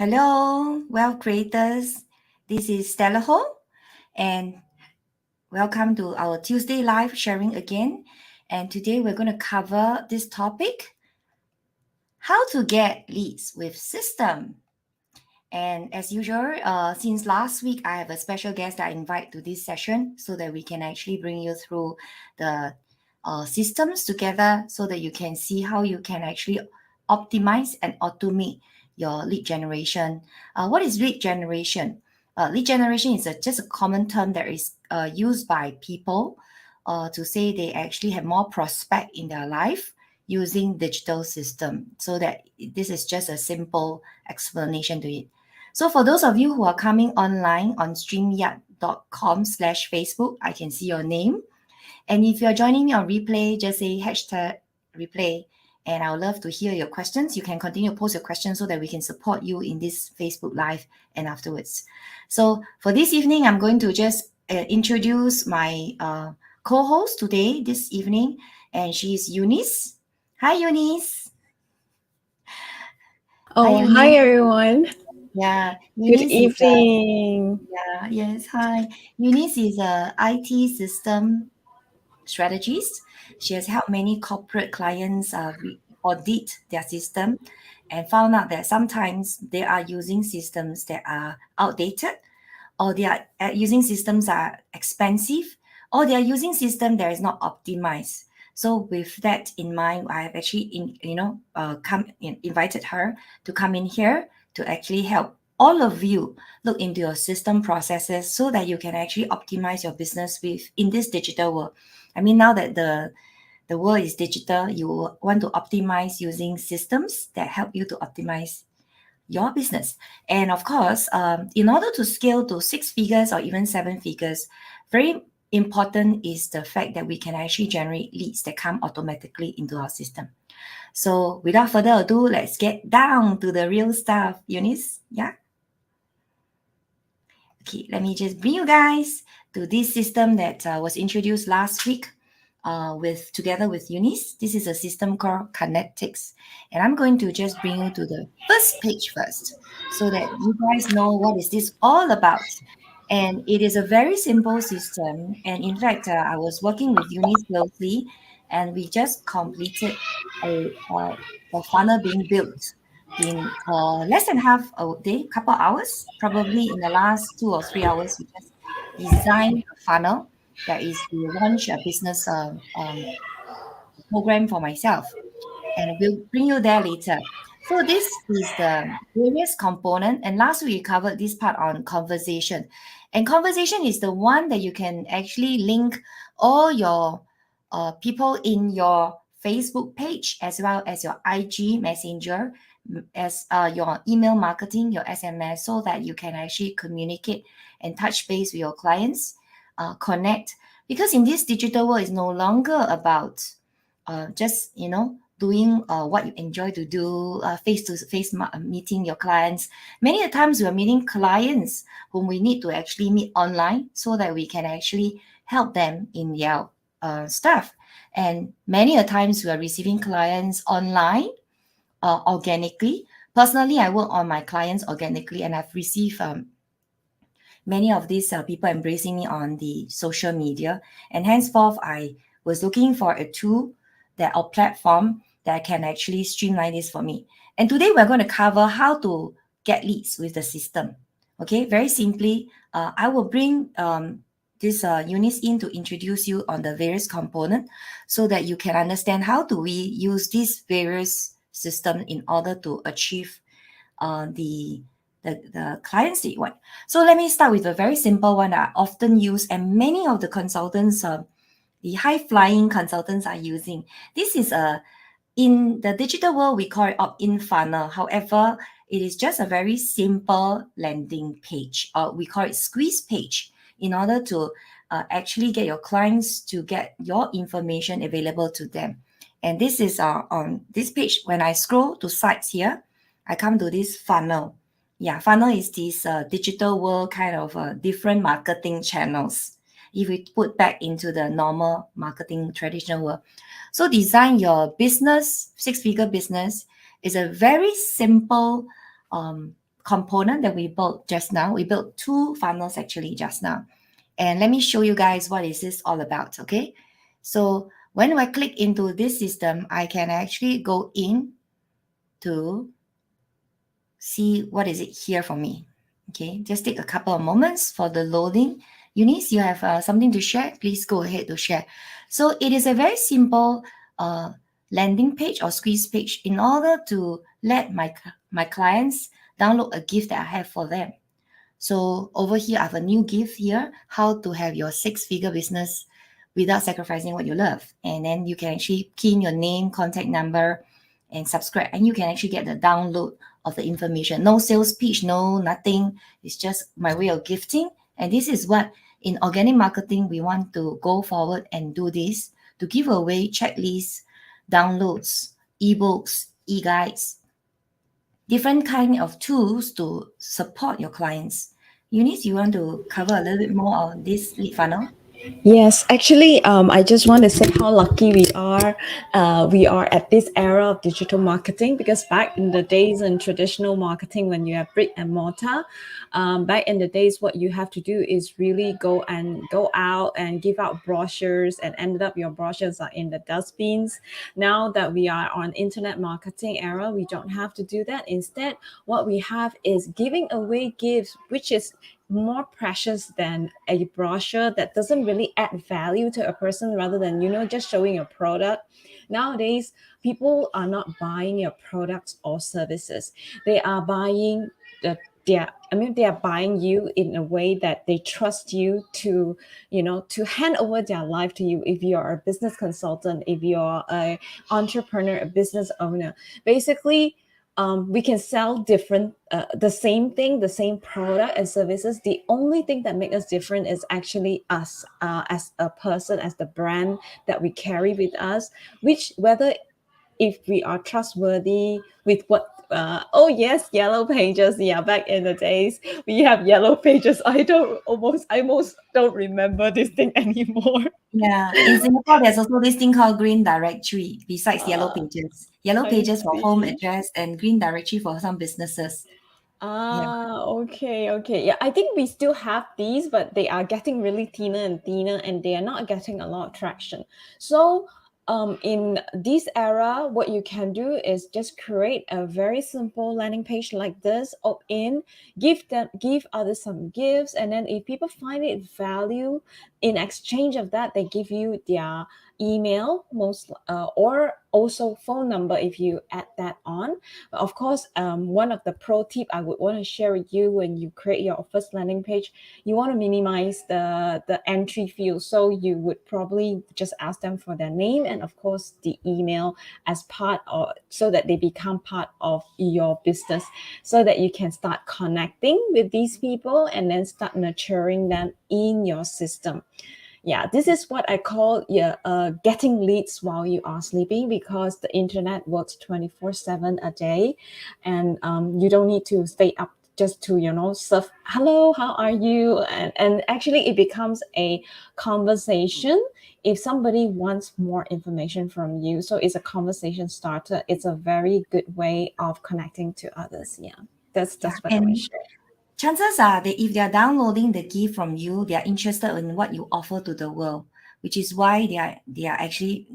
Hello, wealth creators. This is Stella Ho, and welcome to our Tuesday live sharing again. And today we're going to cover this topic: how to get leads with system. And as usual, since last week, I have a special guest that I invite to this session so that we can actually bring you through the systems together so that you can see how you can actually optimize and automate your lead generation. What is lead generation? Lead generation is just a common term that is used by people to say they actually have more prospect in their life using digital system. So that this is just a simple explanation to it. So for those of you who are coming online on streamyard.com/Facebook, I can see your name. And if you're joining me on replay, just say hashtag replay. And I would love to hear your questions. You can continue to post your questions so that we can support you in this Facebook Live and afterwards. So for this evening, I'm going to just introduce my co-host today, this evening, and she's Eunice. Hi, Eunice. Hi everyone. Yeah, Good Eunice is evening. yes, hi. Eunice is a IT system strategist. She has helped many corporate clients audit their system and found out that sometimes they are using systems that are outdated, or they are using systems that are expensive, or they are using system that is not optimized. So with that in mind, I have actually invited her to come in here to actually help all of you look into your system processes so that you can actually optimize your business with in this digital world. I mean, now that the world is digital, you want to optimize using systems that help you to optimize your business. And of course, in order to scale to 6 figures or even 7 figures, very important is the fact that we can actually generate leads that come automatically into our system. So without further ado, let's get down to the real stuff. Eunice, yeah? Okay, let me just bring you guys to this system that was introduced last week together with Eunice. This is a system called Kinetics. And I'm going to just bring you to the first page first so that you guys know what is this all about. And it is a very simple system. And in fact, I was working with Eunice closely, and we just completed a funnel being built in less than half a day, couple hours, probably in the last 2 or 3 hours. We just designed a funnel that is to launch a business program for myself, and we'll bring you there later. So this is the various component, and last week we covered this part on conversation, and conversation is the one that you can actually link all your people in your Facebook page as well as your IG Messenger, as your email marketing, your SMS, so that you can actually communicate and touch base with your clients, connect. Because in this digital world, it's no longer about just doing what you enjoy to do, face-to-face meeting your clients. Many a times we are meeting clients whom we need to actually meet online so that we can actually help them in their stuff. And many a times we are receiving clients online organically. Personally, I work on my clients organically, and I've received many of these people embracing me on the social media. And henceforth, I was looking for a tool or platform that can actually streamline this for me. And today we're going to cover how to get leads with the system. Okay, very simply, I will bring this Eunice in to introduce you on the various components so that you can understand how do we use these various systems in order to achieve the clients that you want. So let me start with a very simple one that I often use, and many of the consultants, the high-flying consultants are using. This is in the digital world, we call it opt-in funnel. However, it is just a very simple landing page, or we call it squeeze page, in order to actually get your clients to get your information available to them. And this is on this page. When I scroll to sites here, I come to this funnel. Yeah, funnel is this digital world kind of different marketing channels. If we put back into the normal marketing traditional world. So design your business, 6-figure business is a very simple component that we built just now. We built 2 funnels actually just now. And let me show you guys what is this all about, okay? So when I click into this system, I can actually go in to see what is it here for me. Okay, just take a couple of moments for the loading. Eunice, you have something to share? Please go ahead to share. So it is a very simple landing page or squeeze page in order to let my clients download a gift that I have for them. So over here, I have a new gift here, how to have your 6-figure business without sacrificing what you love. And then you can actually key in your name, contact number, and subscribe. And you can actually get the download of the information. No sales pitch, no nothing. It's just my way of gifting. And this is what in organic marketing, we want to go forward and do this to give away checklists, downloads, ebooks, e-guides, different kind of tools to support your clients. Eunice, you want to cover a little bit more on this lead funnel? Yes, actually, I just want to say how lucky we are. We are at this era of digital marketing, because back in the days in traditional marketing, when you have brick and mortar, back in the days, what you have to do is really go out and give out brochures, and ended up your brochures are in the dustbins. Now that we are on internet marketing era, we don't have to do that. Instead, what we have is giving away gifts, which is more precious than a brochure that doesn't really add value to a person, rather than just showing your product. Nowadays, people are not buying your products or services. They are buying they are buying you in a way that they trust you to hand over their life to you. If you're a business consultant, if you're a entrepreneur, a business owner, basically we can sell the same thing, the same product and services. The only thing that makes us different is actually us as a person, as the brand that we carry with us, which whether if we are trustworthy with what oh yes, Yellow Pages. Yeah, back in the days we have Yellow Pages. I almost don't remember this thing anymore. Yeah, in Singapore, there's also this thing called Green Directory besides Yellow Pages. Yellow I Pages for home see. address and Green Directory for some businesses. Yeah. Okay. Yeah, I think we still have these, but they are getting really thinner and thinner, and they are not getting a lot of traction. So, in this era, what you can do is just create a very simple landing page like this, opt in, give others some gifts, and then if people find it value, in exchange of that, they give you their email or also phone number if you add that on. Of course, one of the pro tip I would want to share with you when you create your first landing page, you want to minimize the entry field. So you would probably just ask them for their name and of course the email as part of, so that they become part of your business, so that you can start connecting with these people and then start nurturing them in your system. Yeah, this is what I call getting leads while you are sleeping, because the internet works 24/7 a day, and you don't need to stay up just to surf hello, how are you, and actually it becomes a conversation if somebody wants more information from you. So it's a conversation starter. It's a very good way of connecting to others. Yeah, that's what I want to share. Chances are that if they are downloading the gift from you, they are interested in what you offer to the world, which is why they are actually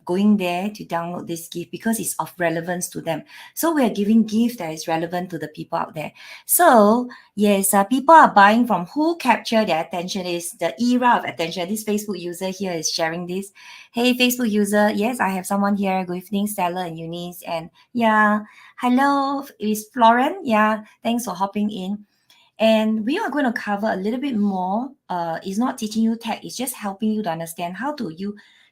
going there to download this gift, because it's of relevance to them. So we are giving gift that is relevant to the people out there. So yes, people are buying from who capture their attention. Is the era of attention. This Facebook user here is sharing this. Hey, Facebook user, yes, I have someone here. Good evening, Stella and Eunice. And yeah, hello, it's Florence. Yeah, thanks for hopping in. And we are going to cover a little bit more. It's not teaching you tech, it's just helping you to understand how to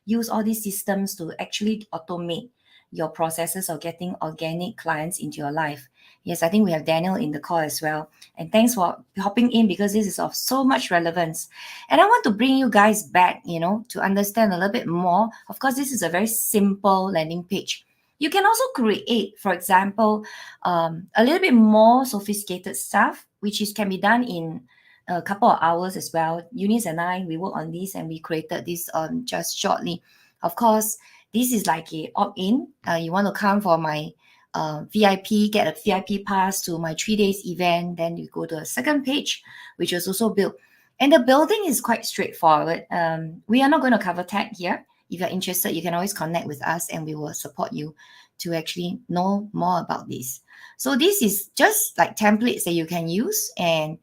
use all these systems to actually automate your processes of getting organic clients into your life. Yes, I think we have Daniel in the call as well. And thanks for hopping in, because this is of so much relevance. And I want to bring you guys back, to understand a little bit more. Of course, this is a very simple landing page. You can also create, for example, a little bit more sophisticated stuff, which can be done in a couple of hours as well. Eunice and I, we work on this and we created this just shortly. Of course, this is like a opt-in. You want to come for my VIP, get a VIP pass to my 3 days event. Then you go to a second page, which was also built. And the building is quite straightforward. We are not going to cover tech here. If you're interested, you can always connect with us and we will support you to actually know more about this. So this is just like templates that you can use and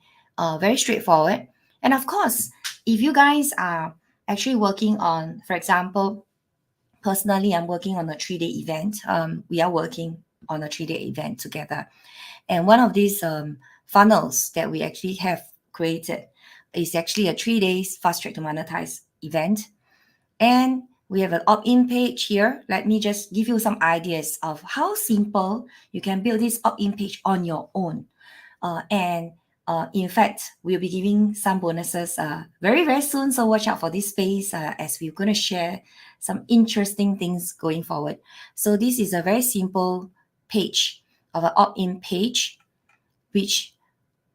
very straightforward. And of course, if you guys are actually working on, for example, personally, I'm working on a 3-day event. We are working on a 3-day event together. And one of these funnels that we actually have created is actually a 3 days fast track to monetize event. And we have an opt-in page here. Let me just give you some ideas of how simple you can build this opt-in page on your own. In fact, we'll be giving some bonuses very, very soon. So watch out for this space as we're going to share some interesting things going forward. So this is a very simple page of an opt-in page, which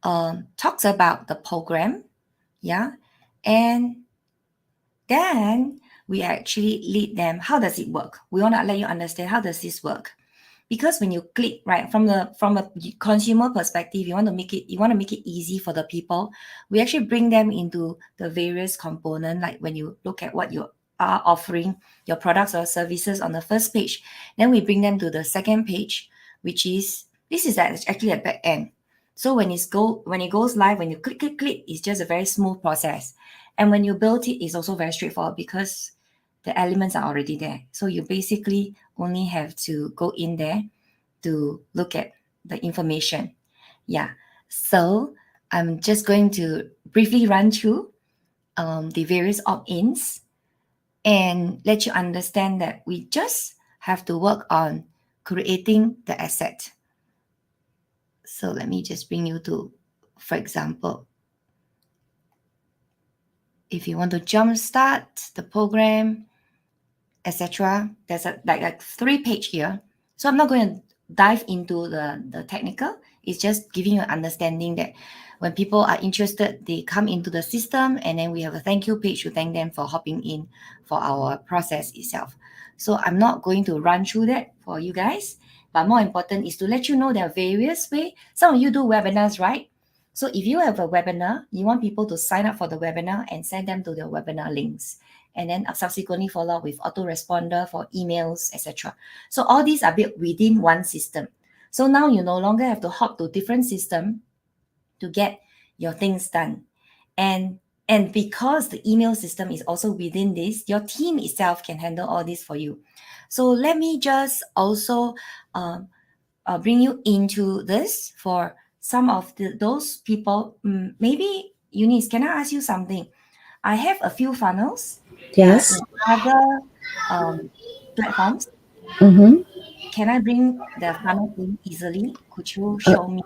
talks about the program. Yeah. And then we actually lead them. How does it work? We want to let you understand how does this work. Because when you click, right, from a consumer perspective, you want to make it easy for the people. We actually bring them into the various components, like when you look at what you are offering, your products or services on the first page, then we bring them to the second page, which is this is actually a back end. So when it goes live, when you click, it's just a very smooth process. And when you build it, it's also very straightforward because the elements are already there. So you basically only have to go in there to look at the information. Yeah. So I'm just going to briefly run through the various opt-ins and let you understand that we just have to work on creating the asset. So let me just bring you to, for example, if you want to jumpstart the program, etc. There's a 3-page here. So I'm not going to dive into the technical. It's just giving you an understanding that when people are interested, they come into the system and then we have a thank you page to thank them for hopping in for our process itself. So I'm not going to run through that for you guys, but more important is to let you know there are various ways. Some of you do webinars, right? So if you have a webinar, you want people to sign up for the webinar and send them to their webinar links. And then subsequently follow up with autoresponder for emails, etc. So all these are built within one system. So now you no longer have to hop to different system to get your things done. And because the email system is also within this, your team itself can handle all this for you. So let me just also bring you into this for some of those people. Maybe Eunice, can I ask you something? I have a few funnels. Yes. In other platforms. Mm-hmm. Can I bring the funnel in easily? Could you show me?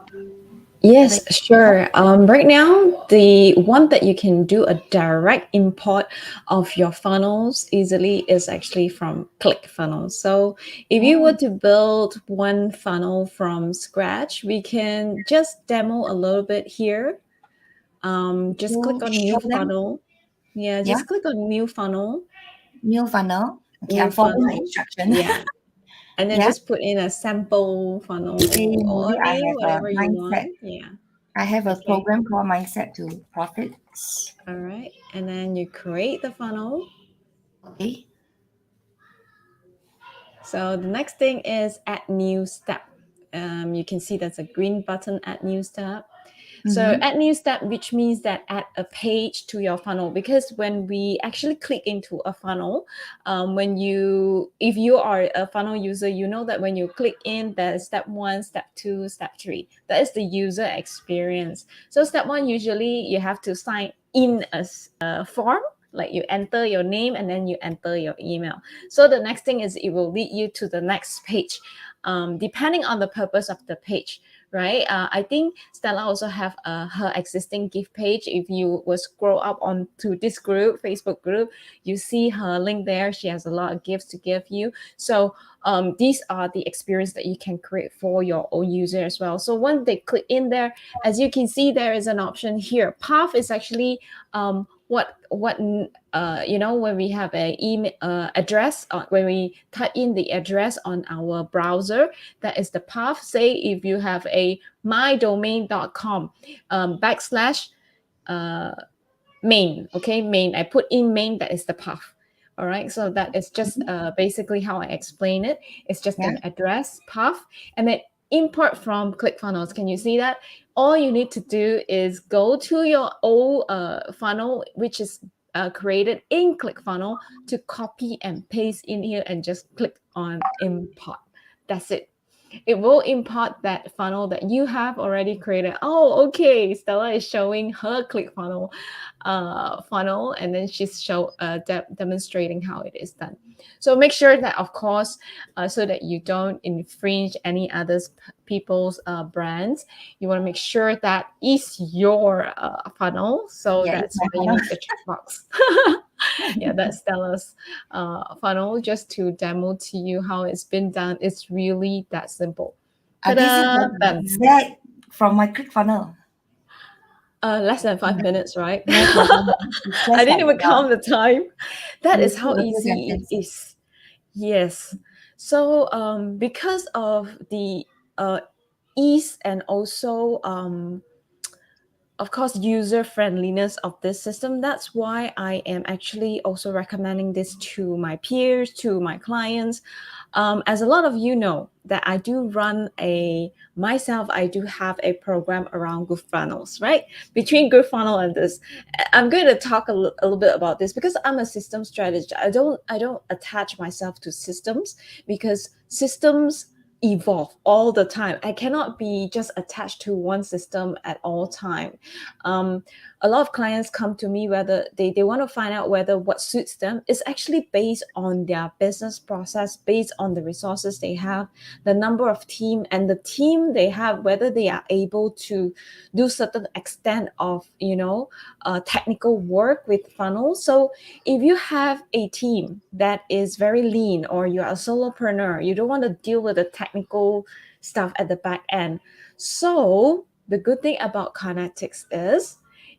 Yes, sure. Right now, the one that you can do a direct import of your funnels easily is actually from ClickFunnels. So if you were to build one funnel from scratch, we can just demo a little bit here. Just click on new funnel. Yeah, just click on new funnel. New funnel. Okay, New I'm following the funnel. instruction. Yeah. And then just put in a sample funnel or a name, whatever you want. Yeah. I have a program called Mindset to Profits. All right. And then you create the funnel. Okay. So the next thing is add new step. You can see there's a green button, add new step. So add new step, which means that add a page to your funnel, because when we actually click into a funnel, if you are a funnel user, you know that when you click in, there's step 1, step 2, step 3. That is the user experience. So step 1, usually you have to sign in a form, like you enter your name and then you enter your email. So the next thing is it will lead you to the next page, depending on the purpose of the page. Right. I think Stella also have her existing gift page. If you will scroll up onto this group, Facebook group, you see her link there. She has a lot of gifts to give you. So these are the experience that you can create for your own user as well. So when they click in there, as you can see, there is an option here. Path is actually when we have a email address, when we type in the address on our browser, that is the path. Say if you have a mydomain.com backslash main, okay, main, I put in main, that is the path. All right, so that is just basically how I explain it. It's just an address path, and then import from ClickFunnels. Can you see that? All you need to do is go to your old funnel, which is created in ClickFunnels, to copy and paste in here and just click on import. That's it. It will import that funnel that you have already created. Oh, okay. Stella is showing her ClickFunnels funnel, and then she's demonstrating how it is done. So make sure that, of course, so that you don't infringe any others people's brands, you want to make sure that is your funnel. So that's why you need the checkbox. Yeah, that's Stella's funnel, just to demo to you how it's been done. It's really that simple. Is that from my ClickFunnels? Less than 5 minutes, right? I didn't even count the time. That is how easy it is. Yes. So because of the ease and also of course, user friendliness of this system, that's why I am actually also recommending this to my peers, to my clients. As a lot of you know, that I do run myself, I do have a program around GoodFunnels, right? Between GoodFunnels and this, I'm going to talk a little bit about this because I'm a system strategist. I don't attach myself to systems because systems evolve all the time. I cannot be just attached to one system at all time. A lot of clients come to me whether they want to find out whether what suits them is actually based on their business process, based on the resources they have, the number of team and the team they have, whether they are able to do certain extent of technical work with funnels. So if you have a team that is very lean, or you're a solopreneur, you don't want to deal with the technical stuff at the back end. So the good thing about Kinetics is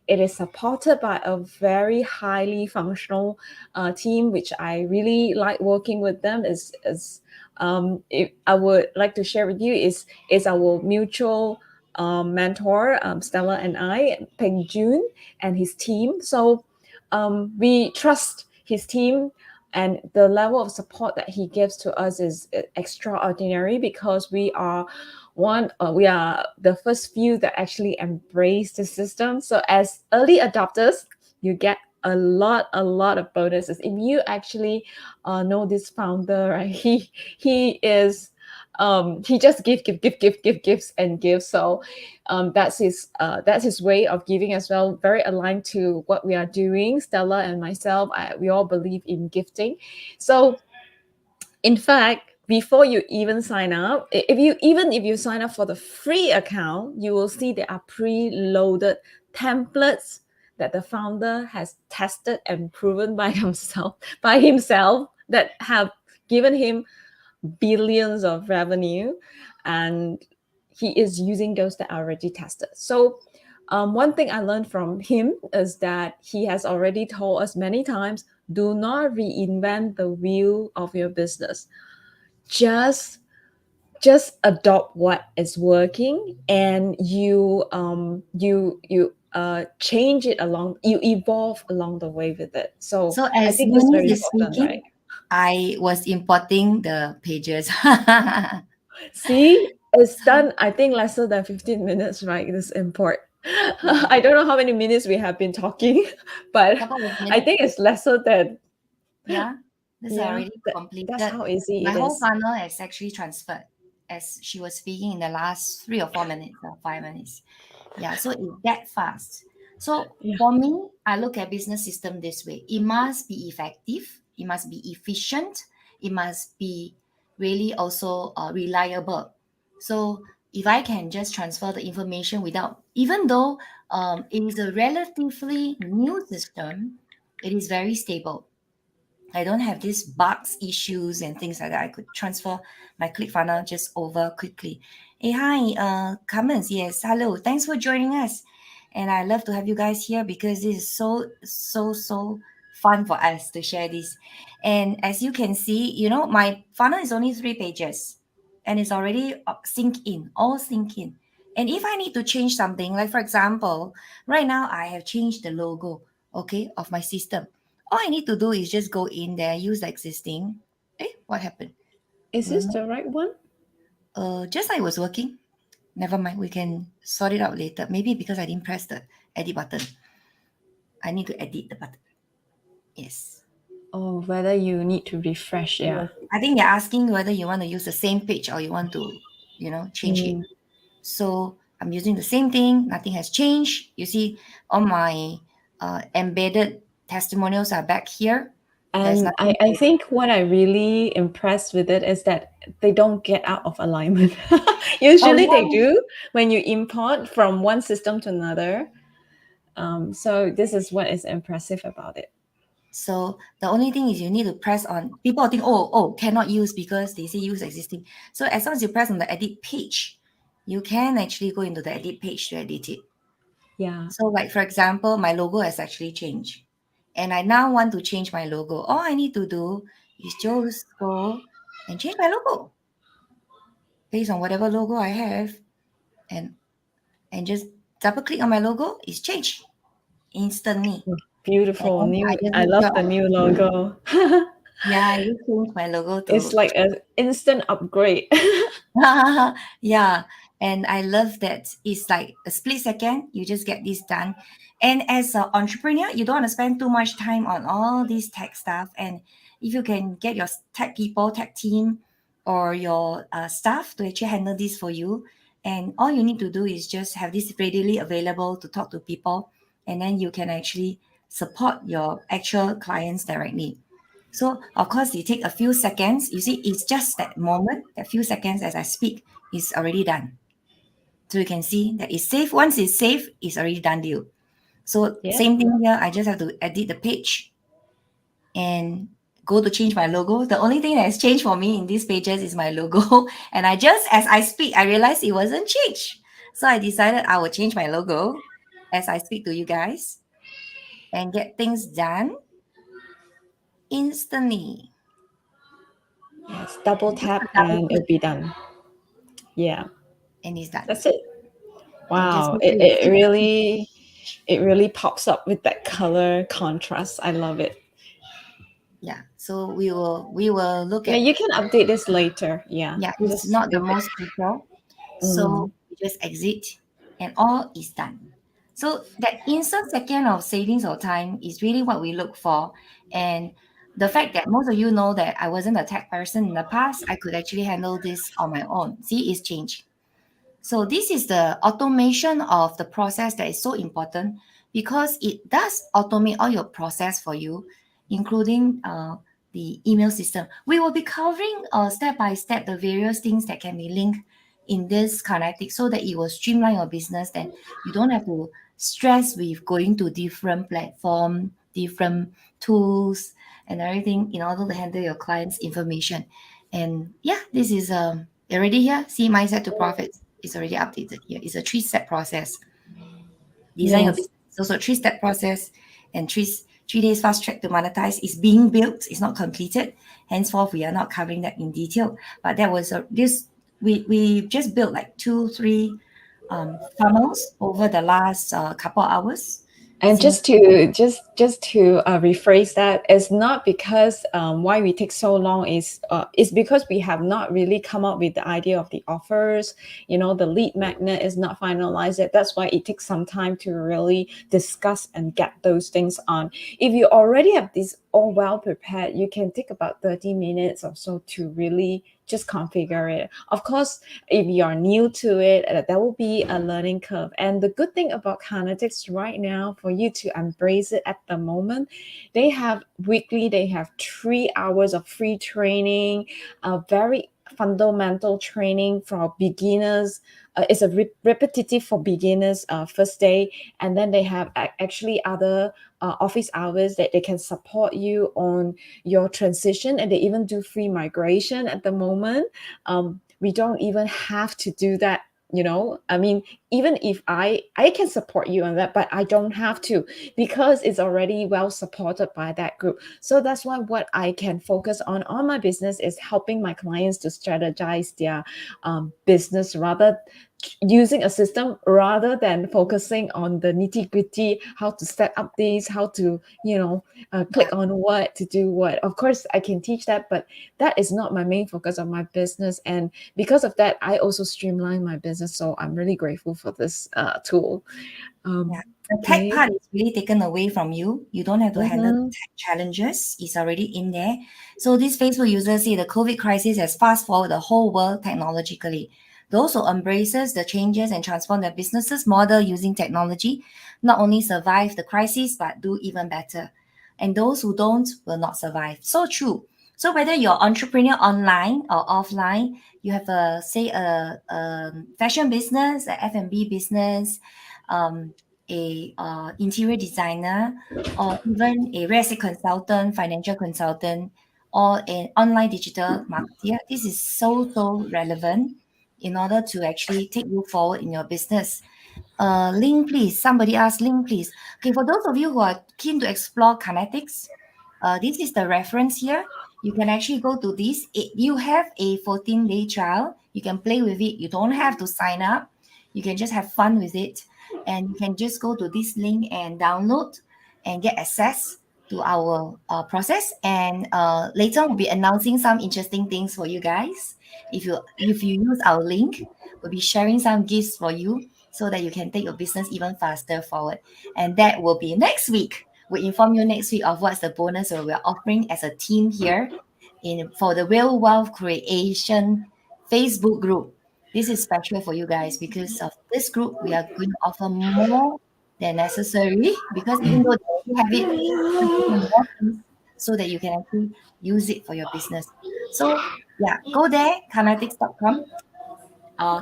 it is supported by a very highly functional team, which I really like working with them. I would like to share with you is our mutual mentor, Stella and I, Peng Jun, and his team. So we trust his team, and the level of support that he gives to us is extraordinary because we are the first few that actually embrace the system. So as early adopters, you get a lot of bonuses. If you actually know this founder, right? He is he just gives and gives. So that's his way of giving as well, very aligned to what we are doing. Stella and myself, we all believe in gifting. So in fact, before you even sign up, if you sign up for the free account, you will see there are pre-loaded templates that the founder has tested and proven by himself that have given him billions of revenue, and he is using those that are already tested. So one thing I learned from him is that he has already told us many times, do not reinvent the wheel of your business. Just adopt what is working, and you change it along, you evolve along the way with it. So as I think that's very important, speaking, right? I was importing the pages. See, it's done, I think, lesser than 15 minutes, right? This import. I don't know how many minutes we have been talking, but I think it's lesser than. This already completed. That's how easy My it whole is. funnel is actually transferred as she was speaking in the last 3 or 4 minutes or 5 minutes. Yeah, so it's that fast. So for me, I look at business system this way. It must be effective. It must be efficient. It must be really also reliable. So if I can just transfer the information without, even though it is a relatively new system, it is very stable. I don't have these bugs, issues, and things like that. I could transfer my ClickFunnels just over quickly. Hey, hi, Cummins. Yes, hello. Thanks for joining us. And I love to have you guys here because this is so fun for us to share this. And as you can see, my funnel is only 3 pages and it's already all sync in. And if I need to change something, like for example, right now I have changed the logo, okay, of my system. All I need to do is just go in there, use the existing. What happened? Is this the right one? Just like it was working. Never mind, we can sort it out later. Maybe because I didn't press the edit button. I need to edit the button. Yes. Oh, whether you need to refresh, yeah. I think they're asking whether you want to use the same page or you want to, change it. So I'm using the same thing. Nothing has changed. You see, all my embedded testimonials are back here. And I think what I really impressed with it is that they don't get out of alignment. Usually they do when you import from one system to another. So this is what is impressive about it. So the only thing is you need to press on. People think, oh, cannot use because they say use existing. So as long as you press on the edit page, you can actually go into the edit page to edit it. Yeah. So like, for example, my logo has actually changed. And I now want to change my logo. All I need to do is just go and change my logo based on whatever logo I have. And just double click on my logo, it's changed instantly. Beautiful. I love the new logo. Yeah, I just changed my logo to... It's like an instant upgrade. Yeah, and I love that it's like a split second, you just get this done. And as an entrepreneur, you don't want to spend too much time on all this tech stuff. And if you can get your tech people, tech team, or your staff to actually handle this for you, and all you need to do is just have this readily available to talk to people, and then you can actually support your actual clients directly. So of course, it take a few seconds. You see, it's just that moment, that few seconds as I speak, is already done. So you can see that it's safe. Once it's safe, it's already done deal. So same thing here. I just have to edit the page and go to change my logo. The only thing that has changed for me in these pages is my logo. And I just, as I speak, I realized it wasn't changed. So I decided I will change my logo as I speak to you guys and get things done instantly. Yes, double tap and it'll be done. Yeah. And it's done. That's it. Wow. It really pops up with that color contrast. I love it. Yeah. So we will look at... Yeah, you can update this later. Yeah. Yeah, it's not the most crucial. So we just exit and all is done. So that instant second of savings of time is really what we look for. And the fact that most of you know that I wasn't a tech person in the past, I could actually handle this on my own. See, it's changed. So this is the automation of the process that is so important because it does automate all your process for you, including the email system. We will be covering step by step the various things that can be linked in this Kinetic so that it will streamline your business. Then you don't have to stress with going to different platform, different tools, and everything in order to handle your clients' information. And yeah, this is already here. See, mindset to profits is already updated here. It's a 3-step process. Design your business is also a 3-step process, and three days fast track to monetize is being built. It's not completed. Henceforth, we are not covering that in detail. But that was we just built like 2-3 funnels over the last couple of hours. And just to rephrase that, it's not because why we take so long is because we have not really come up with the idea of the offers. The lead magnet is not finalized yet. That's why it takes some time to really discuss and get those things on. If you already have this all well prepared, you can take about 30 minutes or so to really just configure it. Of course, if you are new to it, there will be a learning curve. And the good thing about Kinetic right now, for you to embrace it at the moment, they have 3 hours of free training, a very fundamental training for beginners. It's a repetitive for beginners first day, and then they have actually other office hours that they can support you on your transition, and they even do free migration at the moment. We don't even have to do that I mean, even if I can support you on that, but I don't have to, because it's already well supported by that group. So that's why what I can focus on my business is helping my clients to strategize their business, rather using a system rather than focusing on the nitty gritty, how to set up these, how to click on what to do what. Of course I can teach that, but that is not my main focus of my business. And because of that, I also streamline my business. So I'm really grateful for this tool. Yeah. The tech Okay. part is really taken away from you. You don't have to handle Mhm. tech challenges. It's already in there. So these Facebook users say the COVID crisis has fast forwarded the whole world technologically. Those who embraces the changes and transform their businesses model using technology not only survive the crisis but do even better. And those who don't will not survive. So true. So whether you're entrepreneur online or offline, you have a fashion business, a F&B business, a interior designer, or even a real estate consultant, financial consultant, or an online digital marketer. This is so relevant in order to actually take you forward in your business. Link, please. Somebody asked link, please. Okay, for those of you who are keen to explore kinetics, this is the reference here. You can actually go to this. You have a 14-day trial. You can play with it. You don't have to sign up. You can just have fun with it. And you can just go to this link and download and get access to our process. And later we'll be announcing some interesting things for you guys. If you use our link, we'll be sharing some gifts for you so that you can take your business even faster forward. And that will be next week. We'll inform you next week of what's the bonus that we're offering as a team here for the Real Wealth Creation Facebook group. This is special for you guys because of this group. We are going to offer more than necessary because even though you have it, we're giving more things so that you can actually use it for your business. So yeah, go there, kinetics.com.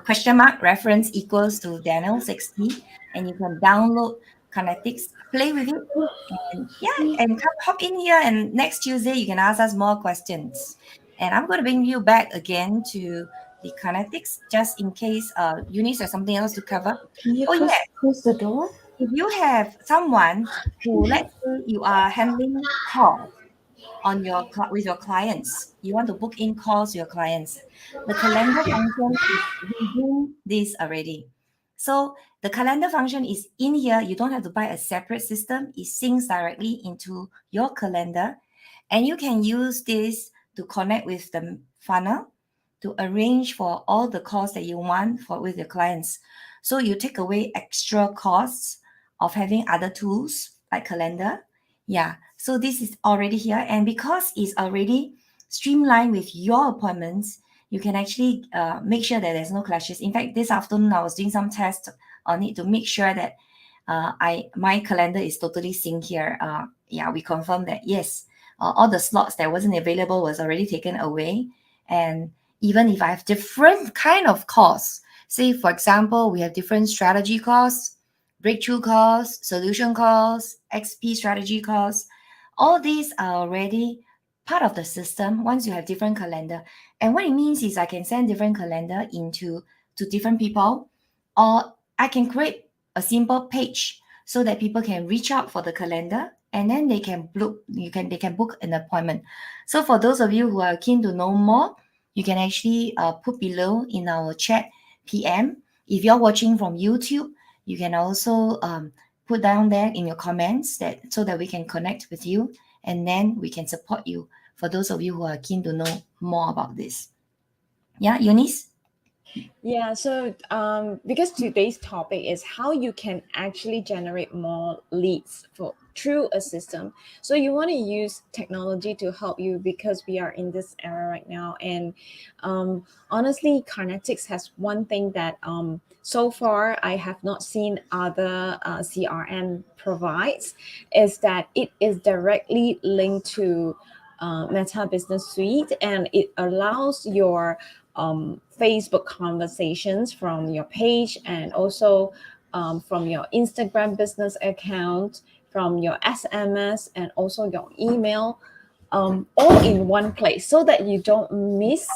Question mark reference equals to Daniel 60, and you can download Kinetics, play with it, and yeah, and come hop in here. And next Tuesday, you can ask us more questions. And I'm going to bring you back again to the Kinetics just in case Eunice has something else to cover. Can you Oh, please yeah, close the door? if you have someone who, let's say, you are handling calls on with your clients. You want to book in calls with your clients. The calendar function is within this already. So the calendar function is in here. You don't have to buy a separate system. It syncs directly into your calendar. And you can use this to connect with the funnel to arrange for all the calls that you want for with your clients. So you take away extra costs of having other tools like calendar. Yeah. So this is already here. And because it's already streamlined with your appointments, you can actually make sure that there's no clashes. In fact, this afternoon I was doing some tests on it to make sure that my calendar is totally synced here. Yeah, we confirmed that yes, all the slots that wasn't available was already taken away. And even if I have different kind of calls, say for example, we have different strategy calls, breakthrough calls, solution calls, XP strategy calls. All these are already part of the system once you have different calendar. And what it means is I can send different calendar into to different people, or I can create a simple page so that people can reach out for the calendar and then they can book an appointment. So for those of you who are keen to know more, you can actually put below in our chat PM. If you're watching from YouTube, you can also put down there in your comments that so that we can connect with you and then we can support you for those of you who are keen to know more about this. Yeah, Eunice? Yeah, so because today's topic is how you can actually generate more leads for through a system. So you want to use technology to help you because we are in this era right now. And honestly, Carnetics has one thing that so far I have not seen other CRM provides, is that it is directly linked to Meta Business Suite, and it allows your Facebook conversations from your page, and also from your Instagram business account, from your SMS, and also your email, all in one place so that you don't miss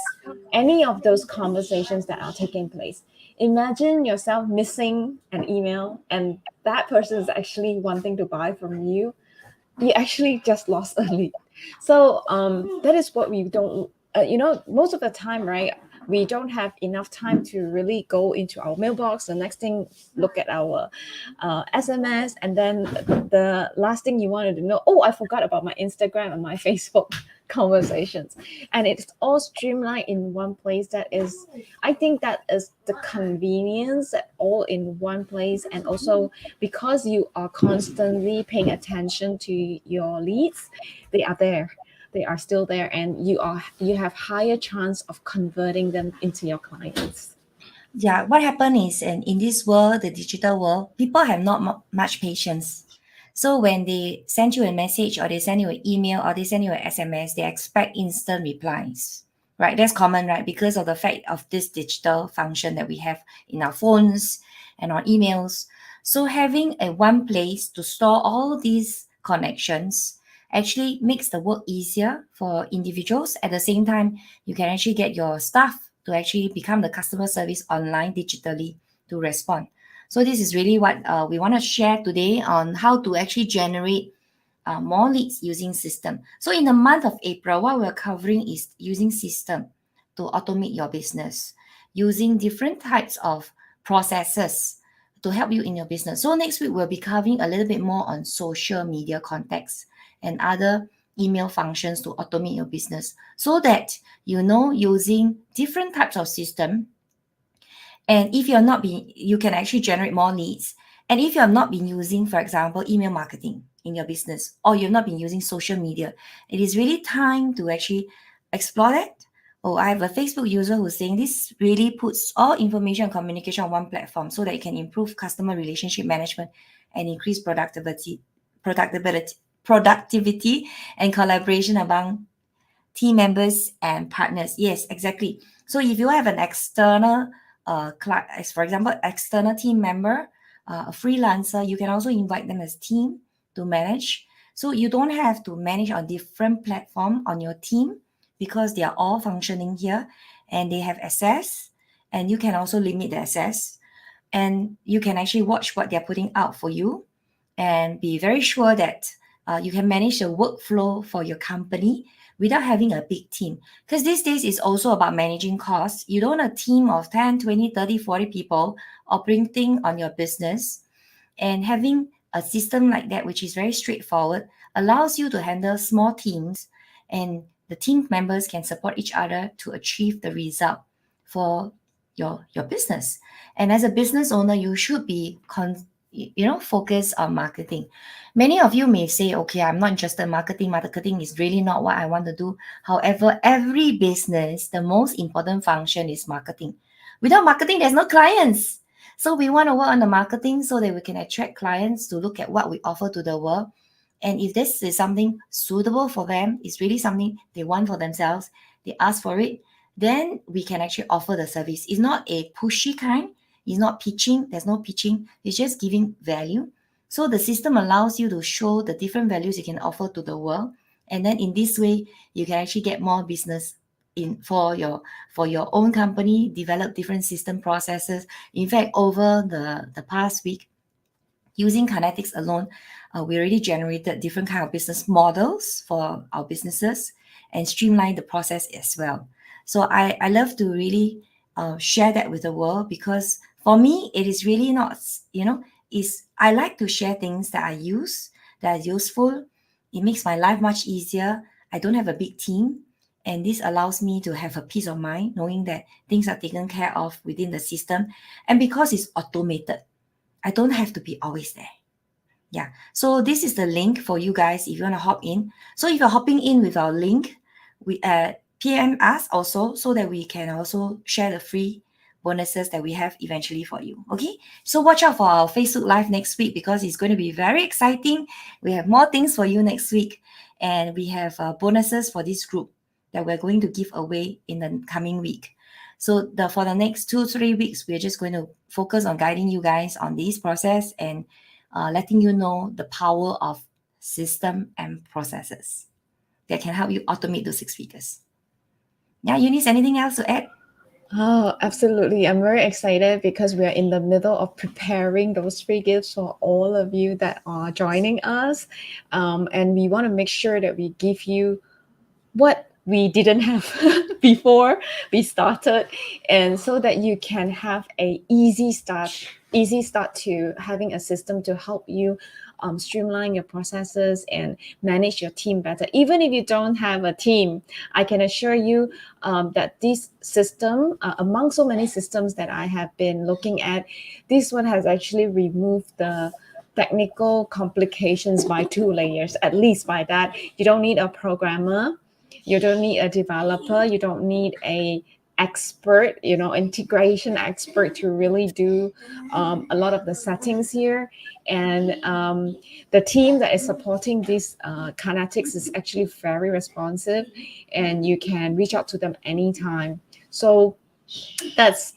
any of those conversations that are taking place. Imagine yourself missing an email and that person is actually wanting to buy from you. You actually just lost a lead. So that is what we don't, most of the time, right? We don't have enough time to really go into our mailbox. The next thing, look at our SMS, and then the last thing you wanted to know, oh, I forgot about my Instagram and my Facebook conversations. And it's all streamlined in one place. That is, I think that is the convenience, that all in one place. And also because you are constantly paying attention to your leads, they are there, they are still there, and you have higher chance of converting them into your clients. Yeah, what happened is, in this world, the digital world, people have not much patience. So when they send you a message or they send you an email or they send you an SMS, they expect instant replies, right? That's common, right? Because of the fact of this digital function that we have in our phones and our emails. So having a one place to store all these connections actually makes the work easier for individuals. At the same time, you can actually get your staff to actually become the customer service online digitally to respond. So this is really what we want to share today on how to actually generate more leads using system. So in the month of April, what we're covering is using system to automate your business, using different types of processes to help you in your business. So next week, we'll be covering a little bit more on social media contacts and other email functions to automate your business so that using different types of system. And if you're not being, you can actually generate more leads. And if you're not been using, for example, email marketing in your business, or you've not been using social media, it is really time to actually explore that. Oh, I have a Facebook user who's saying this really puts all information and communication on one platform so that it can improve customer relationship management and increase productivity and collaboration among team members and partners. Yes, exactly. So if you have an external, as for example, external team member, a freelancer, you can also invite them as team to manage. So you don't have to manage on different platform on your team because they are all functioning here and they have access. And you can also limit the access, and you can actually watch what they're putting out for you and be very sure that you can manage the workflow for your company without having a big team. Because these days it's also about managing costs. You don't want a team of 10, 20, 30, 40 people operating on your business. And having a system like that, which is very straightforward, allows you to handle small teams, and the team members can support each other to achieve the result for your business. And as a business owner, you should be focused on marketing. Many of you may say, okay, I'm not interested in marketing. Marketing is really not what I want to do. However, every business, the most important function is marketing. Without marketing, there's no clients. So we want to work on the marketing so that we can attract clients to look at what we offer to the world. And if this is something suitable for them, it's really something they want for themselves, they ask for it, then we can actually offer the service. It's not a pushy kind. It's not pitching. There's no pitching. It's just giving value. So the system allows you to show the different values you can offer to the world. And then in this way, you can actually get more business in for your own company, develop different system processes. In fact, over the past week, using Kinetics alone, we already generated different kind of business models for our businesses and streamline the process as well. So I love to really share that with the world, because for me, it is really not, is I like to share things that I use, that are useful. It makes my life much easier. I don't have a big team. And this allows me to have a peace of mind knowing that things are taken care of within the system. And because it's automated, I don't have to be always there. Yeah. So this is the link for you guys if you want to hop in. So if you're hopping in with our link, we PM us also so that we can also share the free bonuses that we have eventually for you. Okay. So watch out for our Facebook Live next week because it's going to be very exciting. We have more things for you next week, and we have bonuses for this group that we're going to give away in the coming week. So for the next 2-3 weeks, we're just going to focus on guiding you guys on this process and letting you know the power of system and processes. that can help you automate those 6 figures. Yeah, Eunice, anything else to add? Oh, absolutely. I'm very excited because we are in the middle of preparing those free gifts for all of you that are joining us. And we want to make sure that we give you what we didn't have before we started, and so that you can have a easy start to having a system to help you streamline your processes and manage your team better. Even if you don't have a team, I can assure you that this system, among so many systems that I have been looking at, this one has actually removed the technical complications by 2 layers, at least by that. You don't need a programmer, you don't need a developer, you don't need a expert, integration expert to really do a lot of the settings here. And the team that is supporting this Kinetics is actually very responsive, and you can reach out to them anytime. So that's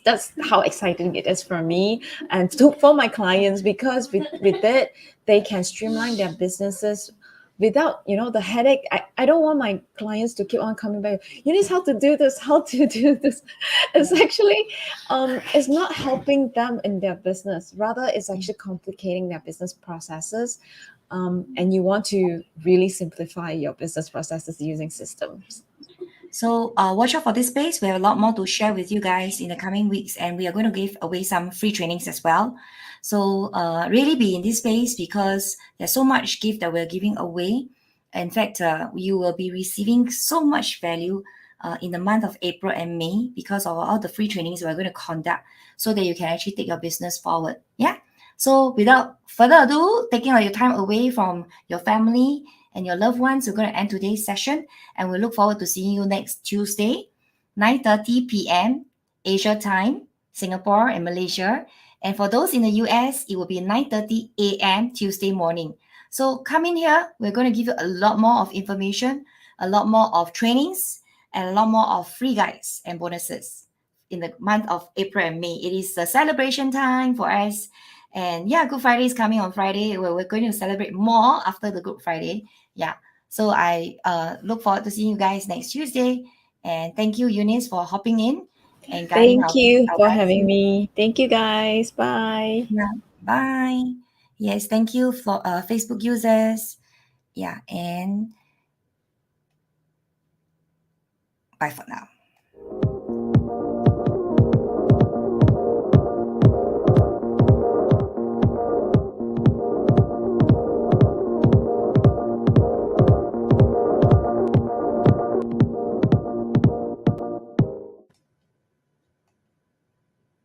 how exciting it is for me and for my clients, because with it they can streamline their businesses without the headache. I don't want my clients to keep on coming back. You need how to do this, how to do this. It's actually it's not helping them in their business, rather it's actually complicating their business processes. And you want to really simplify your business processes using systems. So watch out for this space. We have a lot more to share with you guys in the coming weeks, and we are going to give away some free trainings as well. So really be in this space, because there's so much gift that we're giving away. In fact, you will be receiving so much value in the month of April and May, because of all the free trainings we're going to conduct, so that you can actually take your business forward. Yeah. So without further ado, taking all your time away from your family and your loved ones, we're going to end today's session, and we look forward to seeing you next Tuesday, 9:30 p.m. Asia time, Singapore and Malaysia. And for those in the US, it will be 9:30 a.m. Tuesday morning. So come in here. We're going to give you a lot more of information, a lot more of trainings, and a lot more of free guides and bonuses in the month of April and May. It is the celebration time for us. And yeah, Good Friday is coming on Friday. We're going to celebrate more after the Good Friday. Yeah. So I look forward to seeing you guys next Tuesday. And thank you, Eunice, for hopping in and guiding Thank you our for guys. having me. Thank you, guys. Bye. Yeah. Bye. Yes, thank you for Facebook users. Yeah, and bye for now.